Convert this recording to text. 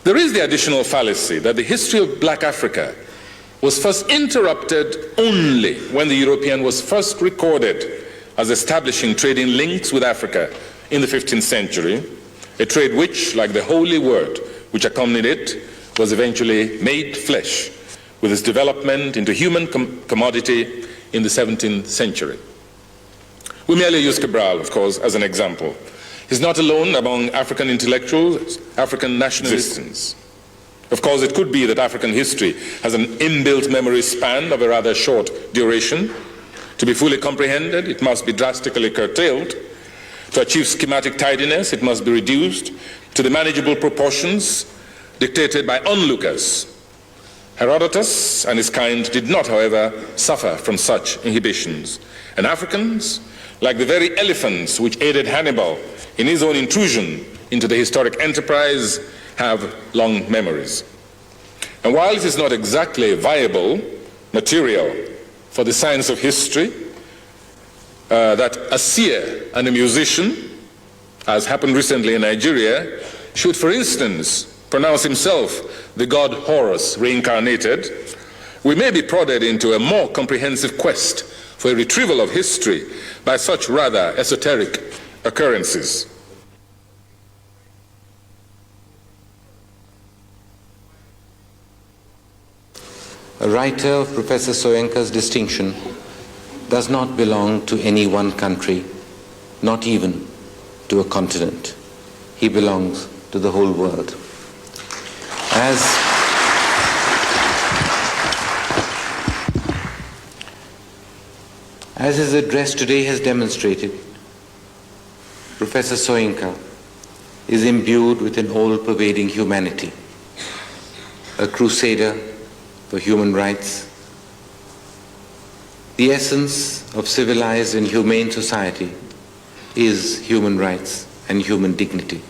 There is the additional fallacy that the history of black Africa was first interrupted only when the European was first recorded as establishing trading links with Africa in the 15th century, a trade which, like the Holy Word which accompanied it, was eventually made flesh with its development into human commodity in the 17th century. We merely use Cabral, of course, as an example. He's not alone among African intellectuals, African nationalists. Of course, it could be that African history has an inbuilt memory span of a rather short duration. To be fully comprehended, it must be drastically curtailed. To achieve schematic tidiness, it must be reduced to the manageable proportions dictated by onlookers. Herodotus and his kind did not, however, suffer from such inhibitions. And Africans, like the very elephants which aided Hannibal in his own intrusion into the historic enterprise, have long memories. And while it is not exactly viable material for the science of history, that a seer and a musician, as happened recently in Nigeria, should, for instance, pronounce himself the god Horus reincarnated, we may be prodded into a more comprehensive quest for a retrieval of history by such rather esoteric occurrences. A writer of Professor Soyinka's distinction does not belong to any one country, not even to a continent. He belongs to the whole world. As his address today has demonstrated, Professor Soyinka is imbued with an all-pervading humanity, a crusader for human rights. The essence of civilized and humane society is human rights and human dignity.